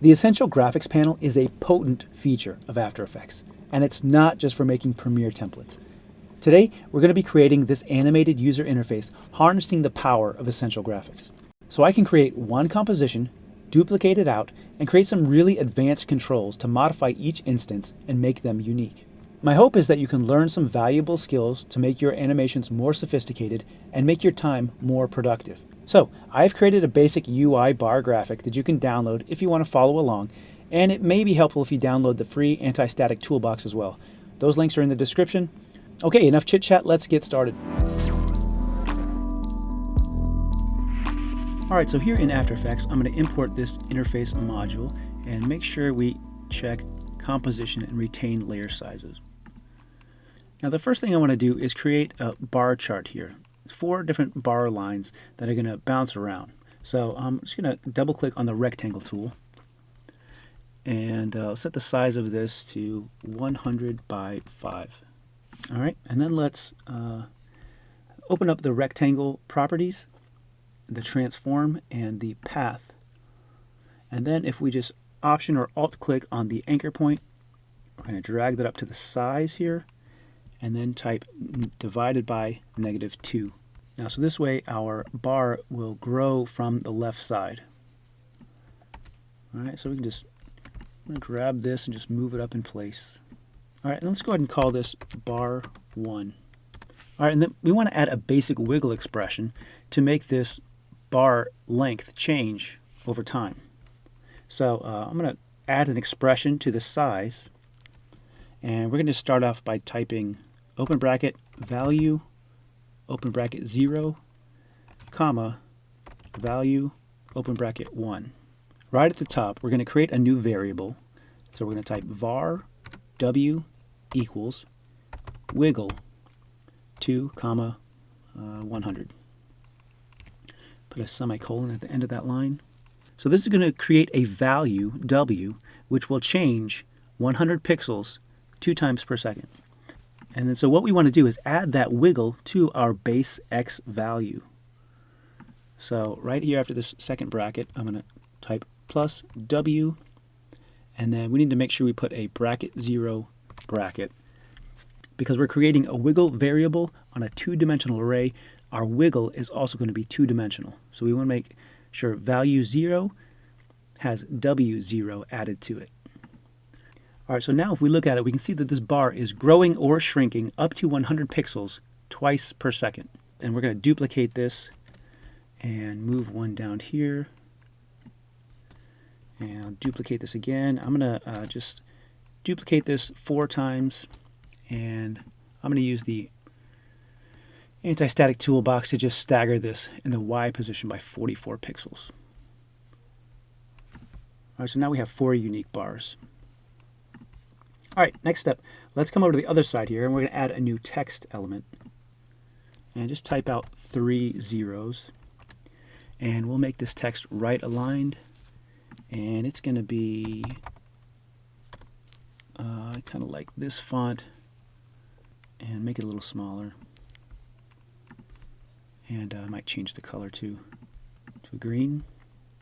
The Essential Graphics panel is a potent feature of After Effects, and it's not just for making Premiere templates. Today, we're going to be creating this animated user interface harnessing the power of Essential Graphics. So I can create one composition, duplicate it out, and create some really advanced controls to modify each instance and make them unique. My hope is that you can learn some valuable skills to make your animations more sophisticated and make your time more productive. So I've created a basic UI bar graphic that you can download if you want to follow along, and it may be helpful if you download the free anti-static toolbox as well. Those links are in the description. Okay, enough chit chat, let's get started. All right, so here in After Effects, I'm going to import this interface module and make sure we check composition and retain layer sizes. Now the first thing I want to do is create a bar chart here. 4 different bar lines that are going to bounce around. So I'm just going to double click on the rectangle tool and set the size of this to 100 by 5. All right, and then let's open up the rectangle properties, the transform, and the path. And then if we just option or alt click on the anchor point, we're going to drag that up to the size here and then type divided by -2. Now, so this way our bar will grow from the left side. All right, so we can just grab this and just move it up in place. All right, and let's go ahead and call this bar 1. All right, and then we want to add a basic wiggle expression to make this bar length change over time. So I'm going to add an expression to the size, and we're going to start off by typing open bracket value, open bracket 0, comma, value, open bracket 1. Right at the top, we're going to create a new variable. So we're going to type var w equals wiggle 2, comma, 100. Put a semicolon at the end of that line. So this is going to create a value, w, which will change 100 pixels 2 times per second. And then so what we want to do is add that wiggle to our base x value. So right here after this second bracket, I'm going to type plus w, and then we need to make sure we put a bracket 0 bracket. Because we're creating a wiggle variable on a 2-dimensional array, our wiggle is also going to be 2-dimensional. So we want to make sure value 0 has w0 added to it. All right, so now if we look at it, we can see that this bar is growing or shrinking up to 100 pixels twice per second. And we're going to duplicate this and move one down here. And I'll duplicate this again. I'm going to just duplicate this 4 times, and I'm going to use the anti-static toolbox to just stagger this in the Y position by 44 pixels. All right, so now we have 4 unique bars. All right, next step, let's come over to the other side here, and we're going to add a new text element. And just type out 3 zeros, and we'll make this text right aligned, and it's going to be kind of like this font, and make it a little smaller. And I might change the color to green.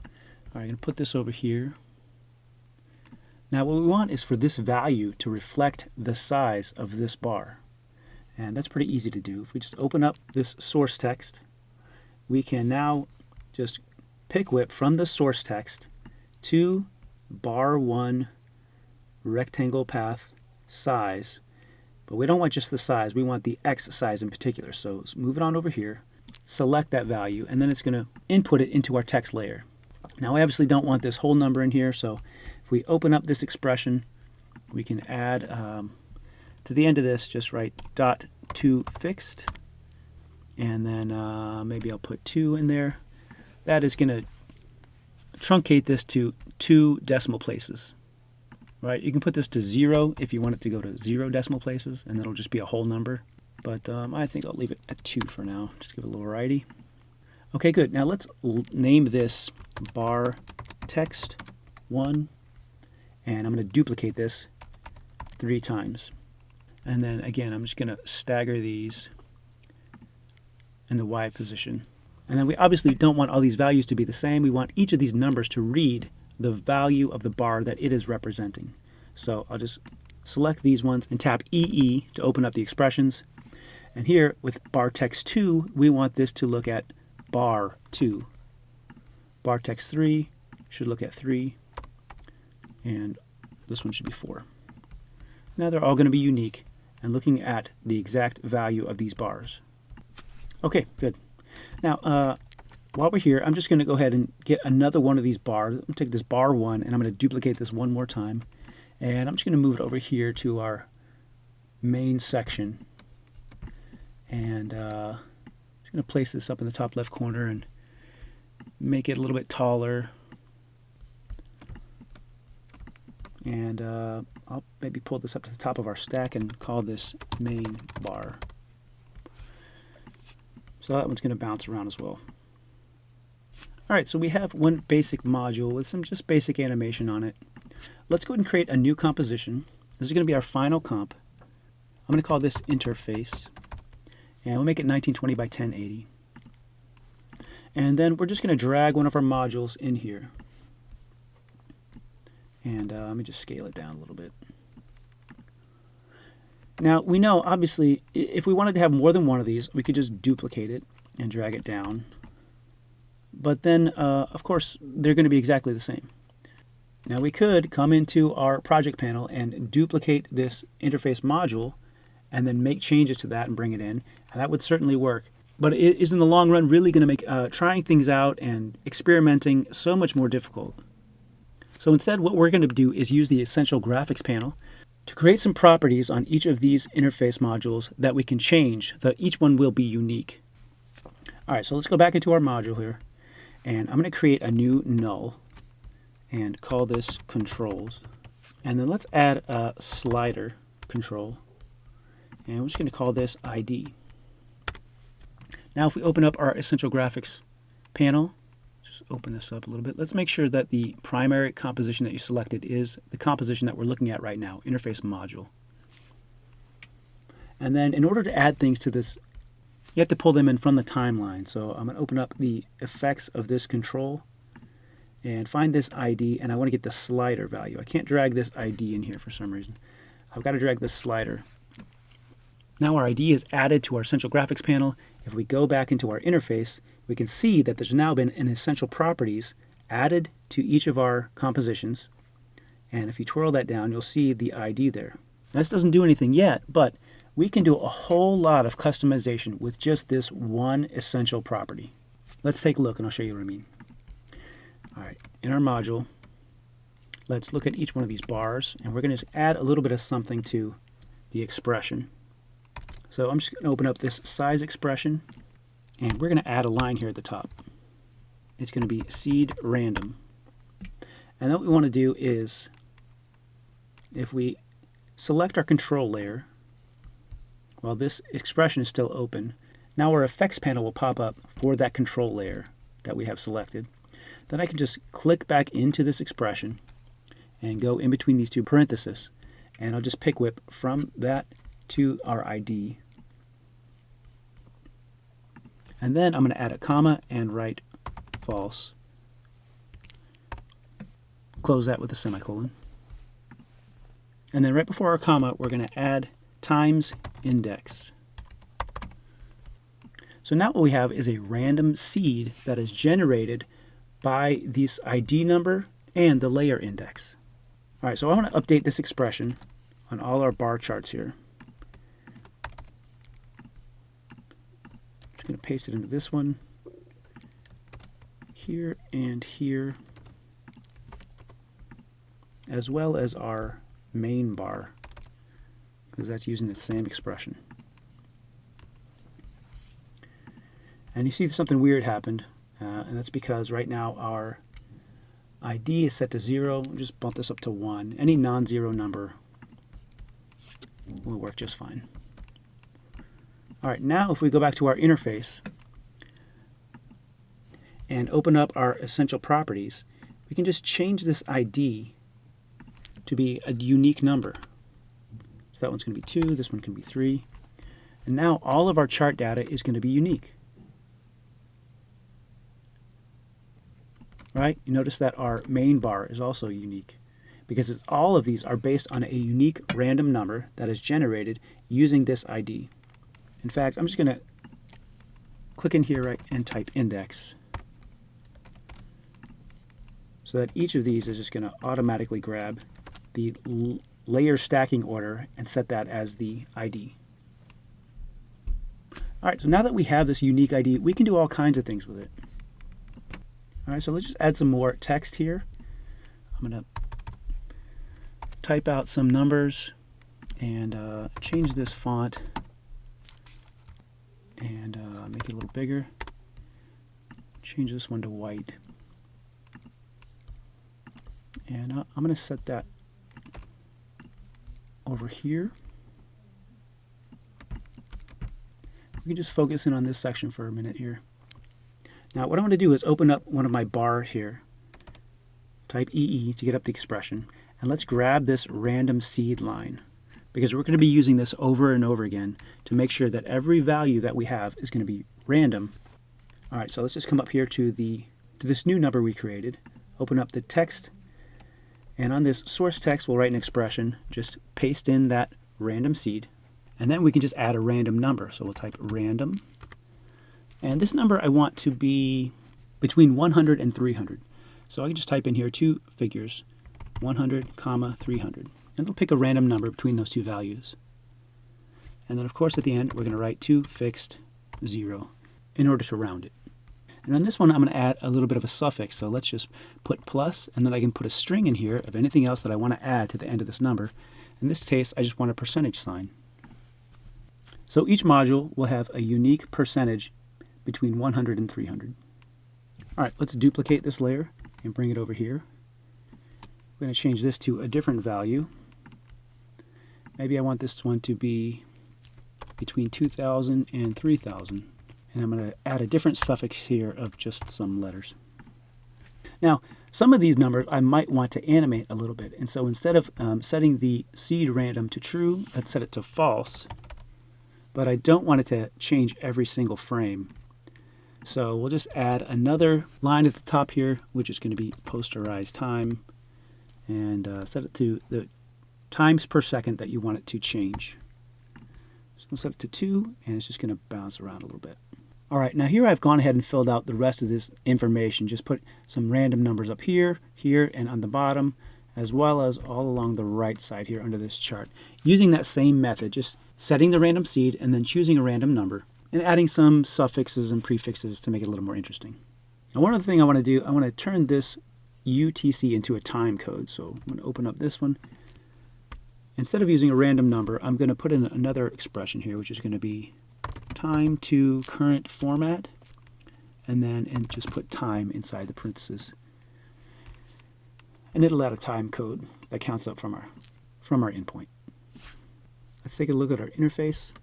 All right, I'm going to put this over here. Now what we want is for this value to reflect the size of this bar. And that's pretty easy to do. If we just open up this source text, we can now just pick whip from the source text to bar 1 rectangle path size. But we don't want just the size, we want the X size in particular. So let's move it on over here, select that value, and then it's going to input it into our text layer. Now I obviously don't want this whole number in here, so if we open up this expression, we can add to the end of this, just write .toFixed, and then maybe I'll put 2 in there. That is going to truncate this to 2 decimal places. Right? You can put this to 0 if you want it to go to 0 decimal places, and it'll just be a whole number. But I think I'll leave it at 2 for now, just give it a little variety. Okay, good. Now let's name this bar text 1, and I'm going to duplicate this 3 times. And then again, I'm just going to stagger these in the Y position. And then we obviously don't want all these values to be the same. We want each of these numbers to read the value of the bar that it is representing. So I'll just select these ones and tap EE to open up the expressions. And here with bar text 2, we want this to look at bar 2. Bar text 3 should look at 3. And this one should be 4. Now they're all going to be unique and looking at the exact value of these bars. Okay, good. Now, while we're here, I'm just going to go ahead and get another one of these bars. I'm going to take this bar 1 and I'm going to duplicate this one more time. And I'm just going to move it over here to our main section. And I'm just going to place this up in the top left corner and make it a little bit taller. And I'll maybe pull this up to the top of our stack and call this main bar. So that one's going to bounce around as well. All right, so we have one basic module with some just basic animation on it. Let's go ahead and create a new composition. This is going to be our final comp. I'm going to call this interface. And we'll make it 1920 by 1080. And then we're just going to drag one of our modules in here. And let me just scale it down a little bit. Now, we know, obviously, if we wanted to have more than one of these, we could just duplicate it and drag it down. But then, of course, they're going to be exactly the same. Now, we could come into our project panel and duplicate this interface module and then make changes to that and bring it in. And that would certainly work. But it is, in the long run, really going to make trying things out and experimenting so much more difficult. So instead, what we're going to do is use the Essential Graphics panel to create some properties on each of these interface modules that we can change, that each one will be unique. All right, so let's go back into our module here. And I'm going to create a new null and call this controls. And then let's add a slider control. And we're just going to call this ID. Now if we open up our Essential Graphics panel, just open this up a little bit. Let's make sure that the primary composition that you selected is the composition that we're looking at right now, interface module. And then in order to add things to this, you have to pull them in from the timeline. So I'm going to open up the effects of this control and find this ID, and I want to get the slider value. I can't drag this ID in here for some reason. I've got to drag the slider. Now our ID is added to our Essential Graphics panel. If we go back into our interface, we can see that there's now been an Essential Properties added to each of our compositions. And if you twirl that down, you'll see the ID there. Now, this doesn't do anything yet, but we can do a whole lot of customization with just this one essential property. Let's take a look and I'll show you what I mean. All right, in our module, let's look at each one of these bars, and we're going to just add a little bit of something to the expression. So I'm just going to open up this size expression, and we're going to add a line here at the top. It's going to be seed random. And what we want to do is, if we select our control layer, while this expression is still open, now our effects panel will pop up for that control layer that we have selected. Then I can just click back into this expression and go in between these two parentheses, and I'll just pick whip from that to our ID. And then I'm going to add a comma and write false. Close that with a semicolon. And then right before our comma, we're going to add times index. So now what we have is a random seed that is generated by this ID number and the layer index. All right, so I want to update this expression on all our bar charts here. I'm just going to paste it into this one, here and here, as well as our main bar, because that's using the same expression. And you see something weird happened, and that's because right now our ID is set to 0. We'll just bump this up to 1. Any non-zero number will work just fine. All right, now if we go back to our interface and open up our essential properties, we can just change this ID to be a unique number. So that one's going to be 2, this one can be 3. And now all of our chart data is going to be unique. right? You notice that our main bar is also unique because all of these are based on a unique random number that is generated using this ID. In fact, I'm just going to click in here, right, and type index so that each of these is just going to automatically grab the layer stacking order and set that as the ID. All right, so now that we have this unique ID, we can do all kinds of things with it. All right, so let's just add some more text here. I'm going to type out some numbers and change this font and make it a little bigger. Change this one to white. And I'm going to set that over here. We can just focus in on this section for a minute here. Now what I want to do is open up one of my bars here. Type EE to get up the expression. And let's grab this random seed line, because we're going to be using this over and over again to make sure that every value that we have is going to be random. All right, so let's just come up here to this new number we created, open up the text, and on this source text we'll write an expression, just paste in that random seed, and then we can just add a random number. So we'll type random, and this number I want to be between 100 and 300. So I can just type in here two figures, 100, 300. And it'll pick a random number between those two values. And then of course at the end we're going to write 2 fixed 0 in order to round it. And on this one I'm going to add a little bit of a suffix. So let's just put plus, and then I can put a string in here of anything else that I want to add to the end of this number. In this case I just want a percentage sign. So each module will have a unique percentage between 100 and 300. All right, let's duplicate this layer and bring it over here. We're going to change this to a different value. Maybe I want this one to be between 2,000 and 3,000. And I'm going to add a different suffix here of just some letters. Now, some of these numbers I might want to animate a little bit. And so instead of setting the seed random to true, let's set it to false. But I don't want it to change every single frame. So we'll just add another line at the top here, which is going to be posterized time. And set it to the times per second that you want it to change. So we'll set it to 2, and it's just going to bounce around a little bit. All right, now here I've gone ahead and filled out the rest of this information. Just put some random numbers up here, here, and on the bottom, as well as all along the right side here under this chart. Using that same method, just setting the random seed and then choosing a random number and adding some suffixes and prefixes to make it a little more interesting. Now one other thing I want to do, I want to turn this UTC into a time code. So I'm going to open up this one. Instead of using a random number, I'm going to put in another expression here, which is going to be time to current format, and just put time inside the parentheses. And it'll add a time code that counts up from our endpoint. Let's take a look at our interface.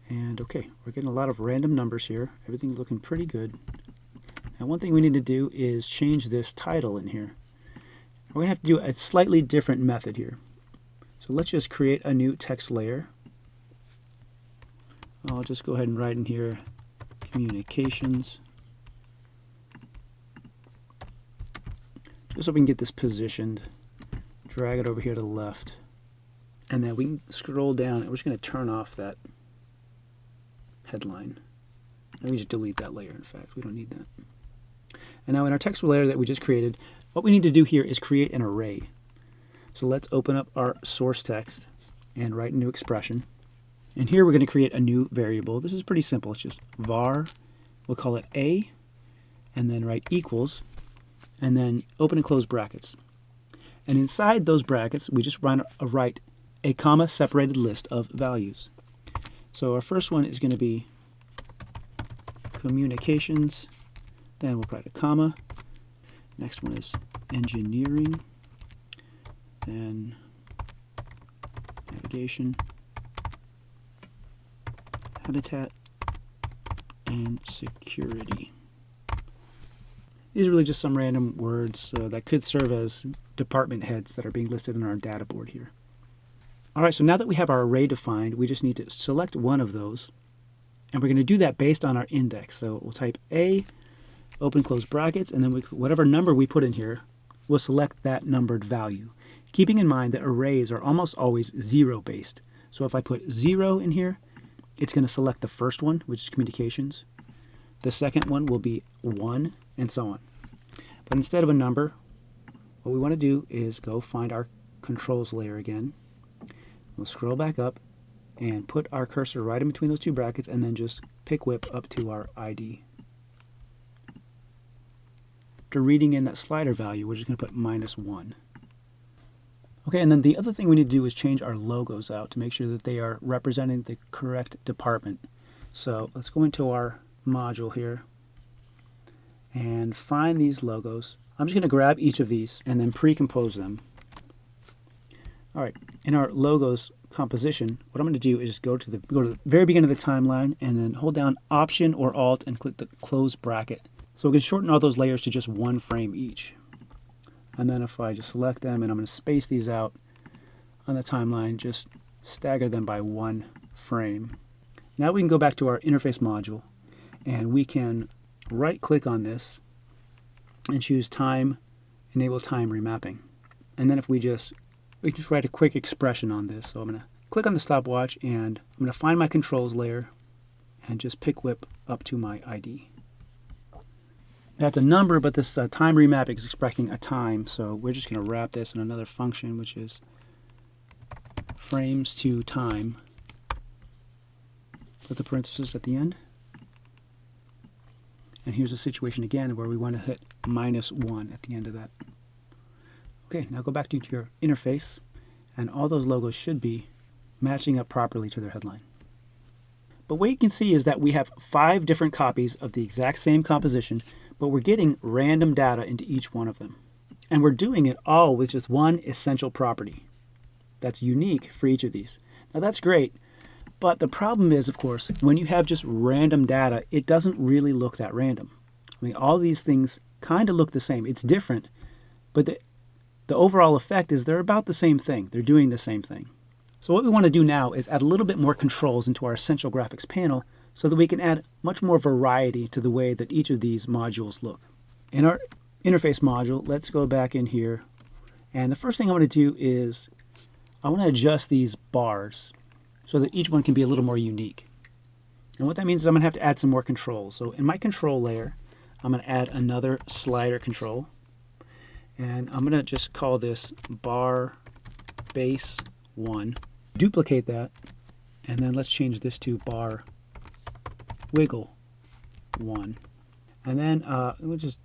And okay, we're getting a lot of random numbers here. Everything's looking pretty good. Now one thing we need to do is change this title in here. We're going to have to do a slightly different method here. So let's just create a new text layer. I'll just go ahead and write in here communications. Just so we can get this positioned. Drag it over here to the left. And then we can scroll down, and we're just going to turn off that headline. And we just delete that layer, in fact. We don't need that. And now in our text layer that we just created, what we need to do here is create an array. So let's open up our source text and write a new expression. And here we're going to create a new variable. This is pretty simple. It's just var, we'll call it a, and then write equals, and then open and close brackets. And inside those brackets, we just write a comma separated list of values. So our first one is going to be communications, then we'll write a comma. Next one is engineering, then navigation, habitat, and security. These are really just some random words that could serve as department heads that are being listed in our data board here. All right, so now that we have our array defined, we just need to select one of those. And we're going to do that based on our index. So we'll type A, open close brackets, and then whatever number we put in here, we'll select that numbered value. Keeping in mind that arrays are almost always 0 based. So if I put 0 in here, it's going to select the first one, which is communications. The second one will be 1, and so on. But instead of a number, what we want to do is go find our controls layer again. We'll scroll back up and put our cursor right in between those two brackets, and then just pick whip up to our ID. After reading in that slider value, we're just going to put -1. Okay, and then the other thing we need to do is change our logos out to make sure that they are representing the correct department. So let's go into our module here and find these logos. I'm just going to grab each of these and then pre-compose them. All right, in our logos composition, what I'm going to do is just go to the very beginning of the timeline and then hold down Option or Alt and click the close bracket. So we can shorten all those layers to just 1 frame each. And then if I just select them, and I'm going to space these out on the timeline, just stagger them by 1 frame. Now we can go back to our interface module, and we can right click on this and choose enable time remapping. And then if we can just write a quick expression on this. So I'm going to click on the stopwatch, and I'm going to find my controls layer and just pick whip up to my ID. That's a number, but this time remapping is expecting a time, so we're just going to wrap this in another function, which is frames to time. Put the parentheses at the end. And here's a situation again where we want to hit -1 at the end of that. Okay, now go back to your interface, and all those logos should be matching up properly to their headline. But what you can see is that we have 5 different copies of the exact same composition, but we're getting random data into each one of them. And we're doing it all with just one essential property that's unique for each of these. Now that's great, but the problem is, of course, when you have just random data, it doesn't really look that random. I mean, all these things kind of look the same. It's different, but the overall effect is they're about the same thing. They're doing the same thing. So what we want to do now is add a little bit more controls into our Essential Graphics panel so that we can add much more variety to the way that each of these modules look. In our interface module, let's go back in here. And the first thing I want to do is I want to adjust these bars so that each one can be a little more unique. And what that means is I'm going to have to add some more controls. So in my control layer, I'm going to add another slider control. And I'm going to just call this bar base 1. Duplicate that, and then let's change this to bar wiggle 1. And then we'll just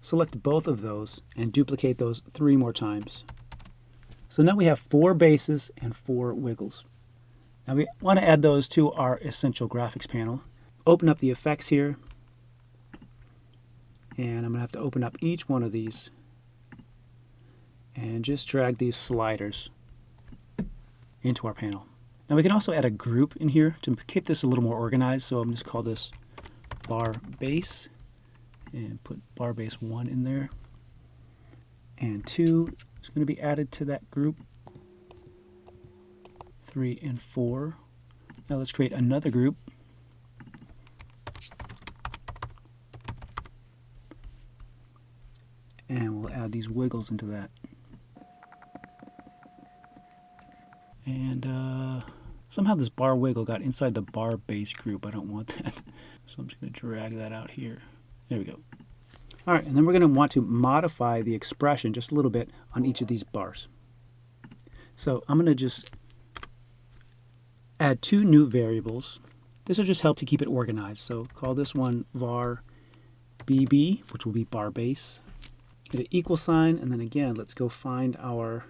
select both of those and duplicate those 3 more times. So now we have 4 bases and 4 wiggles. Now we want to add those to our Essential Graphics panel. Open up the effects here, and I'm going to have to open up each one of these and just drag these sliders into our panel. Now we can also add a group in here to keep this a little more organized, so I'm just call this bar base and put bar base 1 in there, and 2 is going to be added to that group, 3 and 4. Now let's create another group, and we'll add these wiggles into that. And somehow this bar wiggle got inside the bar base group. I don't want that. So I'm just going to drag that out here. There we go. All right, and then we're going to want to modify the expression just a little bit on each of these bars. So I'm going to just add 2 new variables. This will just help to keep it organized. So call this one var bb, which will be bar base. Get an equal sign, and then again, let's go find our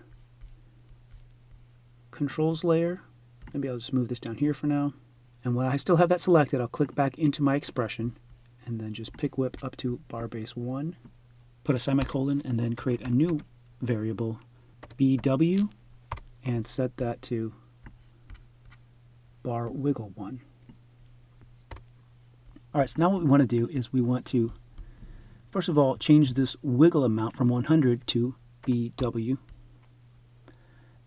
controls layer. Maybe I'll just move this down here for now. And when I still have that selected, I'll click back into my expression and then just pick whip up to bar base 1, put a semicolon, and then create a new variable bw and set that to bar wiggle 1. All right, so now what we want to do is we want to first of all change this wiggle amount from 100 to bw.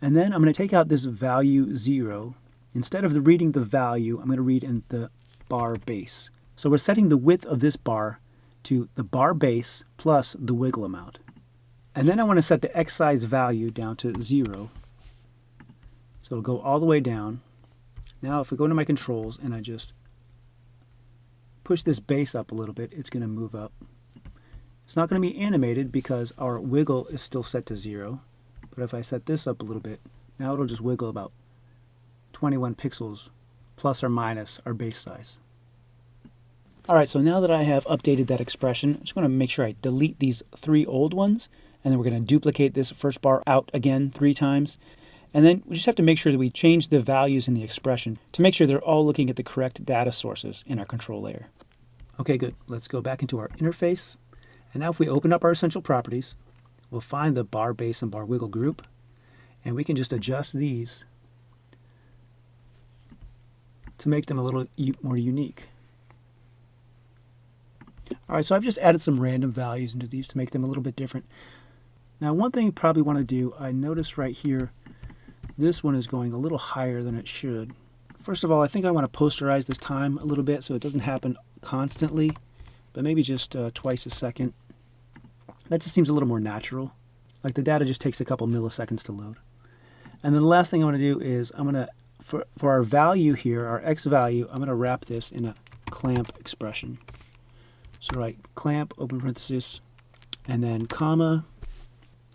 And then I'm going to take out this value 0. Instead of reading the value, I'm going to read in the bar base. So we're setting the width of this bar to the bar base plus the wiggle amount. And then I want to set the X size value down to 0. So it'll go all the way down. Now if we go into my controls and I just push this base up a little bit, it's going to move up. It's not going to be animated because our wiggle is still set to 0. But if I set this up a little bit, now it'll just wiggle about 21 pixels plus or minus our base size. Alright, so now that I have updated that expression, I'm just going to make sure I delete these 3 old ones, and then we're going to duplicate this first bar out again 3 times. And then we just have to make sure that we change the values in the expression to make sure they're all looking at the correct data sources in our control layer. Okay, good. Let's go back into our interface. And now if we open up our essential properties, we'll find the bar base and bar wiggle group, and we can just adjust these to make them a little more unique. Alright, so I've just added some random values into these to make them a little bit different. Now one thing you probably want to do, I notice right here, this one is going a little higher than it should. First of all, I think I want to posterize this time a little bit so it doesn't happen constantly, but maybe just twice a second. That just seems a little more natural. Like the data just takes a couple milliseconds to load. And then the last thing I want to do is I'm going to, for our value here, our X value, I'm going to wrap this in a clamp expression. So write clamp, open parenthesis, and then comma.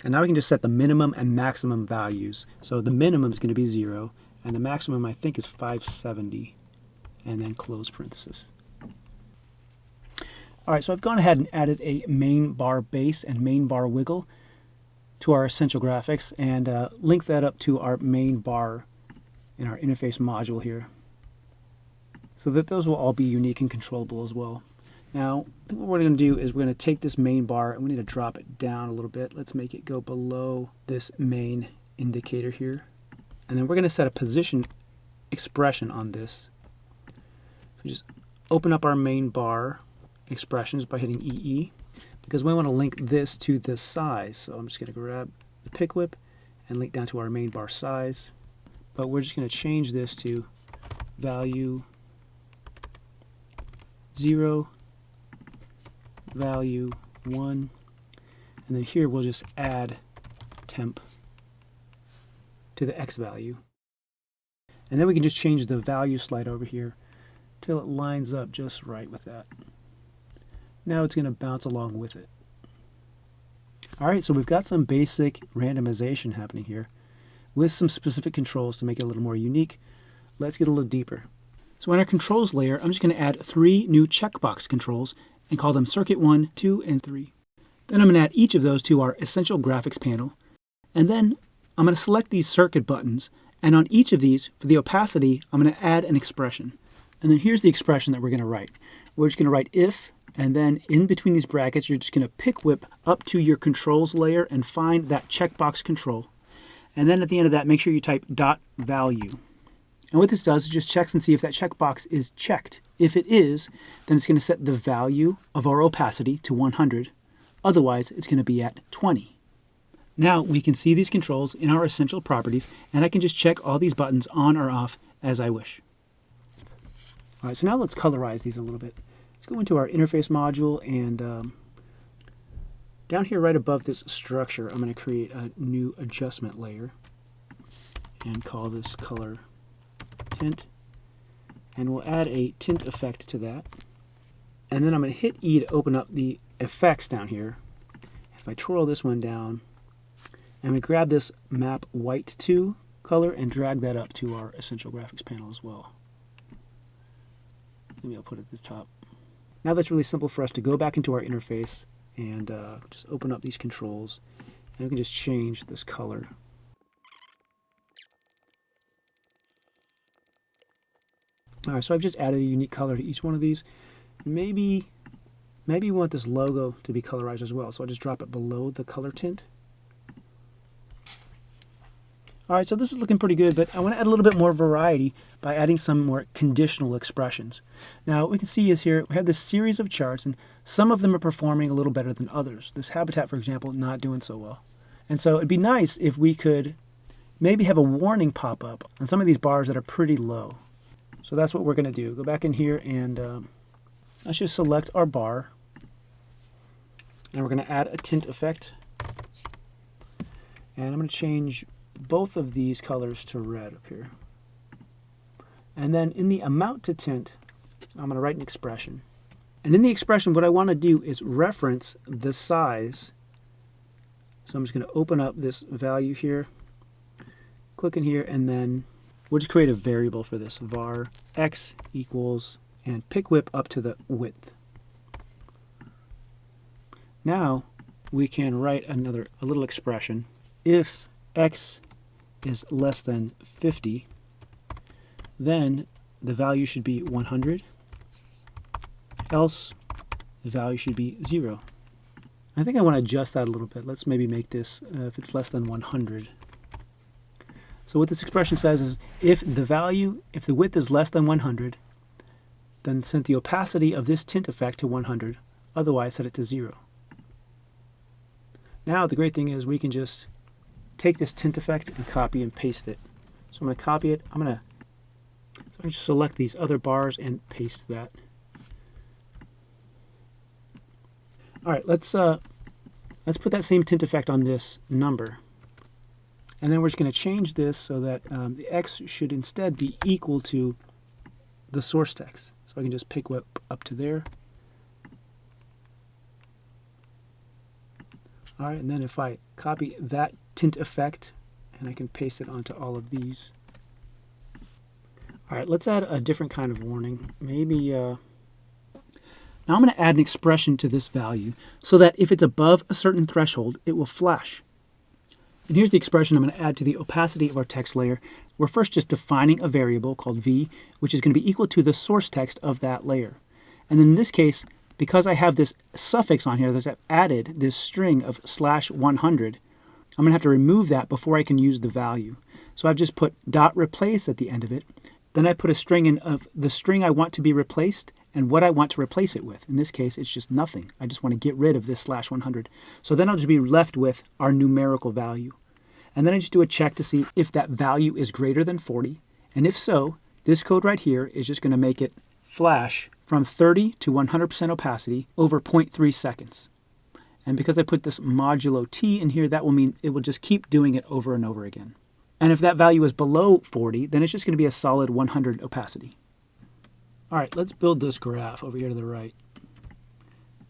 And now we can just set the minimum and maximum values. So the minimum is going to be 0, and the maximum I think is 570, and then close parenthesis. Alright, so I've gone ahead and added a main bar base and main bar wiggle to our essential graphics, and link that up to our main bar in our interface module here, so that those will all be unique and controllable as well. Now, I think what we're going to do is we're going to take this main bar and we need to drop it down a little bit. Let's make it go below this main indicator here. And then we're going to set a position expression on this. We just open up our main bar expressions by hitting EE, because we want to link this to the size. So I'm just going to grab the pick whip and link down to our main bar size. But we're just going to change this to value 0, value 1, and then here we'll just add temp to the X value. And then we can just change the value slide over here till it lines up just right with that. Now it's going to bounce along with it. Alright, so we've got some basic randomization happening here with some specific controls to make it a little more unique. Let's get a little deeper. So in our controls layer, I'm just going to add 3 new checkbox controls and call them Circuit 1, 2, and 3. Then I'm going to add each of those to our Essential Graphics panel. And then I'm going to select these circuit buttons, and on each of these, for the opacity, I'm going to add an expression. And then here's the expression that we're going to write. We're just going to write if, and then in between these brackets, you're just going to pick whip up to your controls layer and find that checkbox control. And then at the end of that, make sure you type .value. And what this does is just checks and see if that checkbox is checked. If it is, then it's going to set the value of our opacity to 100. Otherwise, it's going to be at 20. Now we can see these controls in our essential properties, and I can just check all these buttons on or off as I wish. All right, so now let's colorize these a little bit. Let's go into our interface module, and down here right above this structure, I'm going to create a new adjustment layer and call this color tint, and we'll add a tint effect to that. And then I'm going to hit E to open up the effects down here. If I twirl this one down, I'm going to grab this map white 2 color and drag that up to our essential graphics panel as well. Maybe I'll put it at the top. Now that's really simple for us to go back into our interface and just open up these controls, and we can just change this color. Alright, so I've just added a unique color to each one of these. Maybe we want this logo to be colorized as well, so I'll just drop it below the color tint. Alright, so this is looking pretty good, but I want to add a little bit more variety by adding some more conditional expressions. Now, what we can see is here, we have this series of charts, and some of them are performing a little better than others. This habitat, for example, not doing so well. And so it'd be nice if we could maybe have a warning pop up on some of these bars that are pretty low. So that's what we're going to do. Go back in here and let's just select our bar. And we're going to add a tint effect. And I'm going to change both of these colors to red up here. And then in the amount to tint, I'm going to write an expression. And in the expression, what I want to do is reference the size. So I'm just going to open up this value here, click in here, and then we'll just create a variable for this. Var x equals, and pick whip up to the width. Now we can write a little expression. If x is less than 50, then the value should be 100, else the value should be 0. I think I want to adjust that a little bit. Let's maybe make this, if it's less than 100. So what this expression says is, if the width is less than 100, then set the opacity of this tint effect to 100, otherwise set it to 0. Now the great thing is we can just take this tint effect and copy and paste it. So I'm going to copy it. I'm going to select these other bars and paste that. All right, let's put that same tint effect on this number. And then we're just going to change this so that the x should instead be equal to the source text. So I can just pick whip up to there. All right, and then if I copy that tint effect, and I can paste it onto all of these. All right, let's add a different kind of warning. Maybe, now I'm going to add an expression to this value so that if it's above a certain threshold, it will flash. And here's the expression I'm going to add to the opacity of our text layer. We're first just defining a variable called v, which is going to be equal to the source text of that layer. And then in this case, because I have this suffix on here that I've added this string of /100, I'm going to have to remove that before I can use the value. So I've just put .replace at the end of it. Then I put a string in of the string I want to be replaced and what I want to replace it with. In this case, it's just nothing. I just want to get rid of this /100. So then I'll just be left with our numerical value. And then I just do a check to see if that value is greater than 40. And if so, this code right here is just going to make it flash from 30 to 100% opacity over 0.3 seconds. And because I put this modulo t in here, that will mean it will just keep doing it over and over again. And if that value is below 40, then it's just going to be a solid 100 opacity. All right, let's build this graph over here to the right.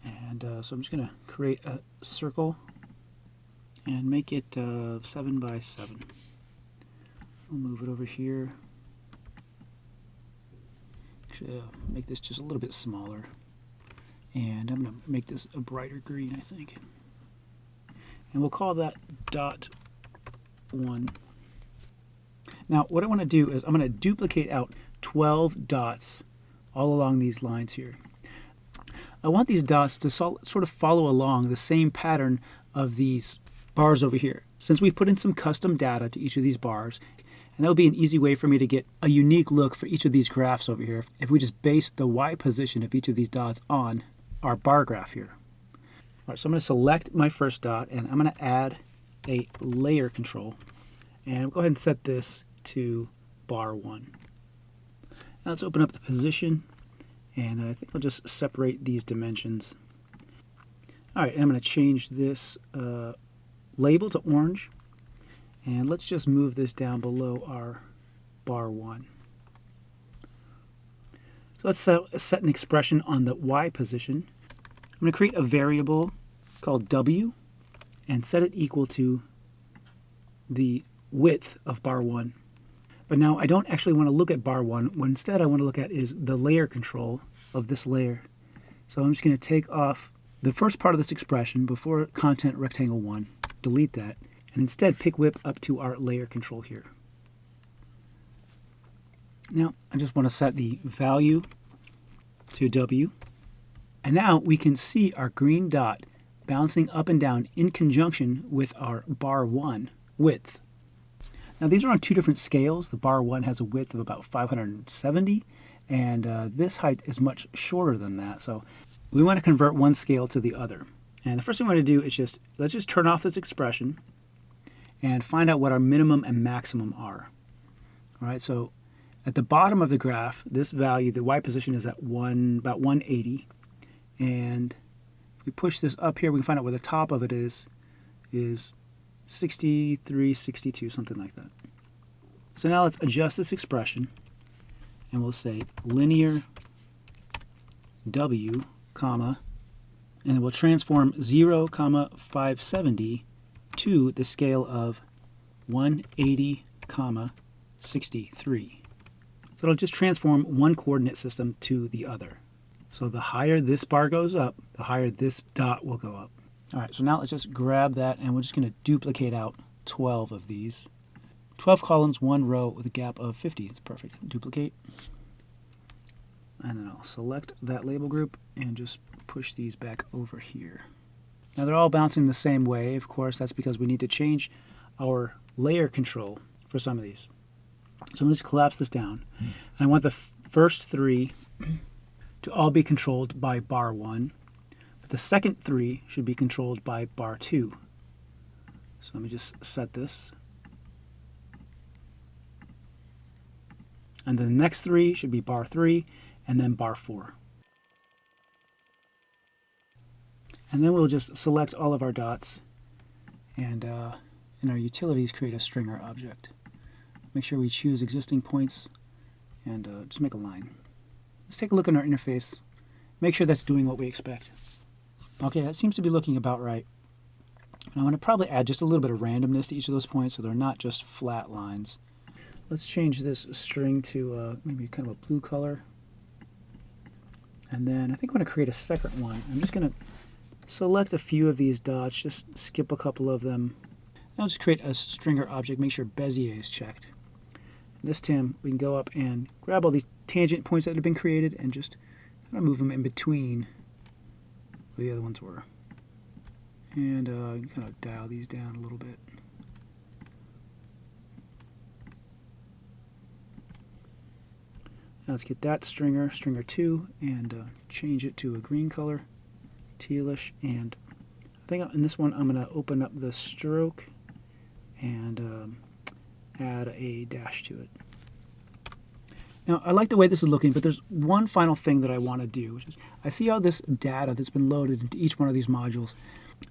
And so I'm just going to create a circle and make it 7 by 7. We'll move it over here. Actually, make this just a little bit smaller. And I'm going to make this a brighter green, I think. And we'll call that .1. Now, what I want to do is I'm going to duplicate out 12 dots all along these lines here. I want these dots to sort of follow along the same pattern of these bars over here. Since we've put in some custom data to each of these bars, and that would be an easy way for me to get a unique look for each of these graphs over here if we just base the Y position of each of these dots on our bar graph here. All right, so I'm going to select my first dot and I'm going to add a layer control. And we'll go ahead and set this to bar 1. Now let's open up the position, and I think I'll just separate these dimensions. All right, I'm going to change this label to orange, and let's just move this down below our bar 1. So let's set an expression on the Y position. I'm going to create a variable called W and set it equal to the width of bar 1. But now I don't actually want to look at bar 1. What instead I want to look at is the layer control of this layer. So I'm just going to take off the first part of this expression before content rectangle 1, delete that, and instead pick whip up to our layer control here. Now I just want to set the value to W. And now we can see our green dot bouncing up and down in conjunction with our bar 1 width. Now these are on two different scales. The bar 1 has a width of about 570, and this height is much shorter than that. So we want to convert one scale to the other. And the first thing we want to do is let's just turn off this expression and find out what our minimum and maximum are. All right, so at the bottom of the graph, this value, the Y position, is at about 180. And we push this up here, we can find out where the top of it is 63, 62, something like that. So now let's adjust this expression, and we'll say linear w, comma, and we'll transform 0, 570 to the scale of 180, 63. So it'll just transform one coordinate system to the other. So the higher this bar goes up, the higher this dot will go up. All right, so now let's just grab that, and we're just going to duplicate out 12 of these. 12 columns, 1 row with a gap of 50. It's perfect. Duplicate. And then I'll select that label group and just push these back over here. Now they're all bouncing the same way. Of course, that's because we need to change our layer control for some of these. So I'm going to collapse this down. And I want the first 3 to all be controlled by bar 1. But the second 3 should be controlled by bar 2. So let me just set this. And then the next 3 should be bar 3 and then bar 4. And then we'll just select all of our dots and in our utilities create a stringer object. Make sure we choose existing points and just make a line. Let's take a look at our interface. Make sure that's doing what we expect. Okay, that seems to be looking about right. And I want to probably add just a little bit of randomness to each of those points so they're not just flat lines. Let's change this string to maybe kind of a blue color. And then I think I want to create a second one. I'm just going to select a few of these dots, just skip a couple of them. I'll just create a stringer object, make sure Bezier is checked. This time we can go up and grab all these tangent points that have been created and just kind of move them in between where the other ones were. And kind of dial these down a little bit. Now let's get that stringer 2, and change it to a green color, tealish, and I think in this one I'm going to open up the stroke and add a dash to it. Now I like the way this is looking, but there's one final thing that I want to do, which is I see all this data that's been loaded into each one of these modules.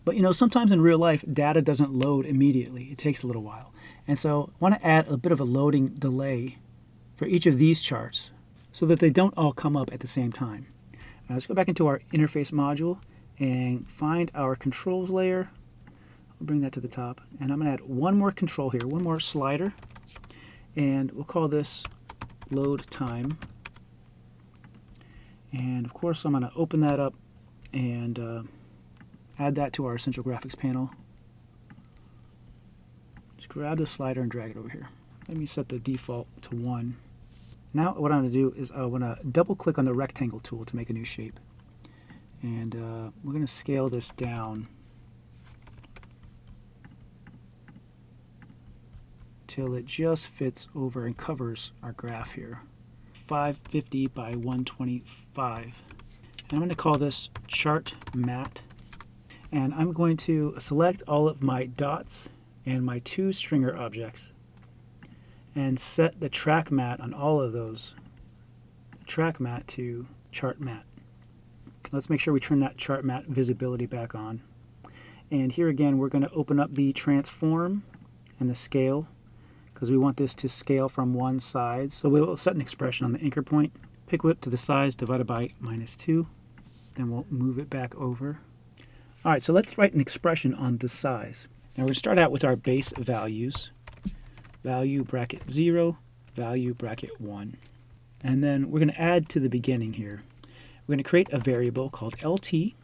But you know, sometimes in real life data doesn't load immediately. It takes a little while. And so I want to add a bit of a loading delay for each of these charts so that they don't all come up at the same time. Now let's go back into our interface module and find our controls layer. I'll bring that to the top, and I'm going to add one more control here, one more slider, and we'll call this load time. And of course I'm going to open that up and add that to our Essential Graphics panel. Just grab the slider and drag it over here. Let me set the default to 1. Now what I'm going to do is I want to double click on the rectangle tool to make a new shape. And we're going to scale this down till it just fits over and covers our graph here. 550 by 125. And I'm going to call this chart mat. And I'm going to select all of my dots and my 2 stringer objects and set the track mat on all of those, track mat to chart mat. Let's make sure we turn that chart mat visibility back on. And here again we're going to open up the transform and the scale because we want this to scale from one side. So we'll set an expression on the anchor point, pick whip to the size divided by -2, then we'll move it back over. Alright, so let's write an expression on the size. Now we're going to start out with our base values. Value bracket 0, value bracket 1. And then we're going to add to the beginning here. We're going to create a variable called LT,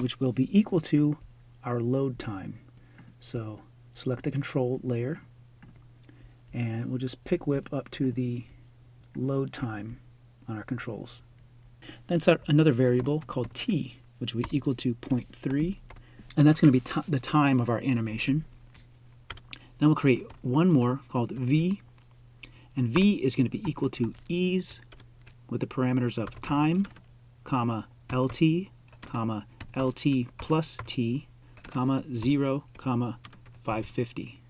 which will be equal to our load time. So select the control layer, and we'll just pick whip up to the load time on our controls. Then set another variable called T, which will be equal to 0.3, and that's going to be the time of our animation. Then we'll create one more called V, and V is going to be equal to ease with the parameters of time, comma LT, comma LT plus T, comma 0, comma 550.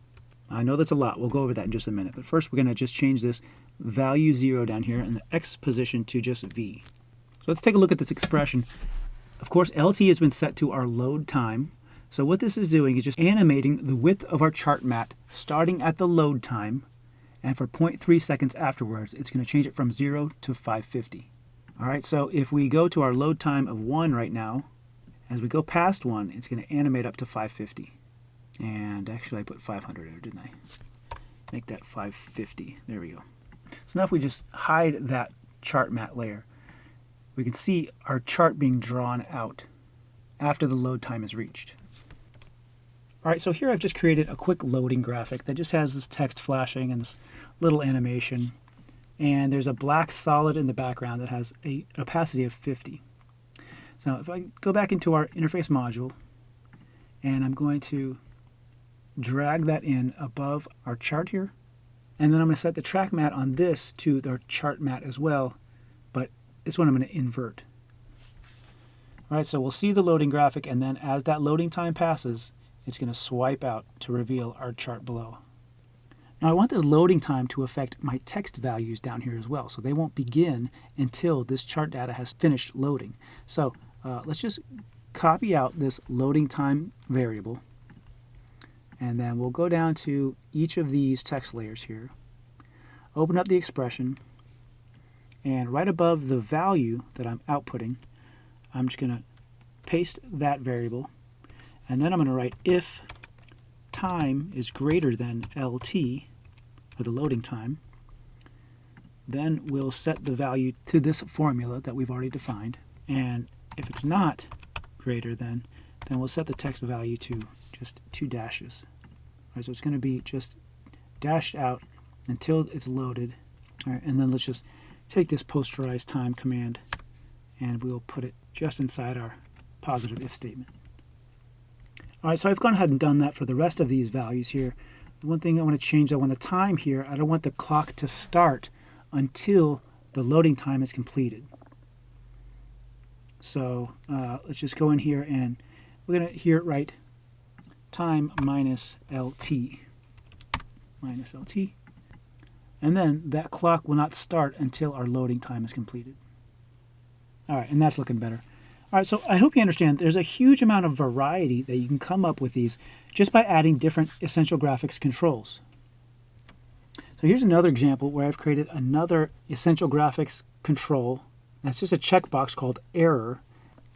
I know that's a lot. We'll go over that in just a minute. But first we're going to just change this value 0 down here and the X position to just V. So let's take a look at this expression. Of course, LT has been set to our load time. So what this is doing is just animating the width of our chart mat starting at the load time, and for 0.3 seconds afterwards, it's going to change it from 0 to 550. All right, so if we go to our load time of 1 right now, as we go past 1, it's going to animate up to 550. And actually, I put 500 there, didn't I? Make that 550. There we go. So now if we just hide that chart mat layer, we can see our chart being drawn out after the load time is reached. All right, so here I've just created a quick loading graphic that just has this text flashing and this little animation. And there's a black solid in the background that has an opacity of 50. So if I go back into our interface module, and I'm going to drag that in above our chart here, and then I'm going to set the track mat on this to our chart mat as well, but this one I'm going to invert. All right, so we'll see the loading graphic, and then as that loading time passes, it's going to swipe out to reveal our chart below. Now I want this loading time to affect my text values down here as well, so they won't begin until this chart data has finished loading. So let's just copy out this loading time variable, and then we'll go down to each of these text layers here, open up the expression, and right above the value that I'm outputting, I'm just going to paste that variable, and then I'm going to write if time is greater than LT, for the loading time, then we'll set the value to this formula that we've already defined, and if it's not greater than, then we'll set the text value to just 2 dashes. All right, so it's going to be just dashed out until it's loaded. All right, and then let's just take this posterize time command and we'll put it just inside our positive if statement. All right, so I've gone ahead and done that for the rest of these values here. The one thing I want to change, though, on the time here, I don't want the clock to start until the loading time is completed. So let's just go in here and we're going to here write time minus LT. Minus LT. And then that clock will not start until our loading time is completed. All right, and that's looking better. All right, so I hope you understand there's a huge amount of variety that you can come up with these just by adding different essential graphics controls. So here's another example where I've created another essential graphics control. That's just a checkbox called error,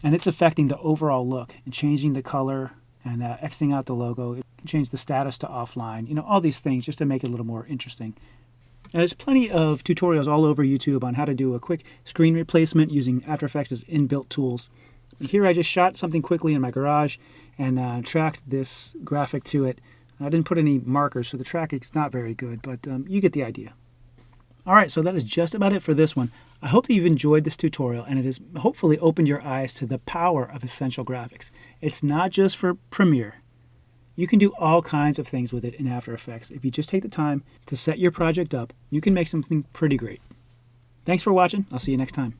and it's affecting the overall look and changing the color and Xing out the logo. It can change the status to offline, all these things just to make it a little more interesting. Now, there's plenty of tutorials all over YouTube on how to do a quick screen replacement using After Effects' inbuilt tools. And here I just shot something quickly in my garage and tracked this graphic to it. I didn't put any markers, so the tracking is not very good, but you get the idea. All right, so that is just about it for this one. I hope that you've enjoyed this tutorial and it has hopefully opened your eyes to the power of essential graphics. It's not just for Premiere. You can do all kinds of things with it in After Effects. If you just take the time to set your project up, you can make something pretty great. Thanks for watching. I'll see you next time.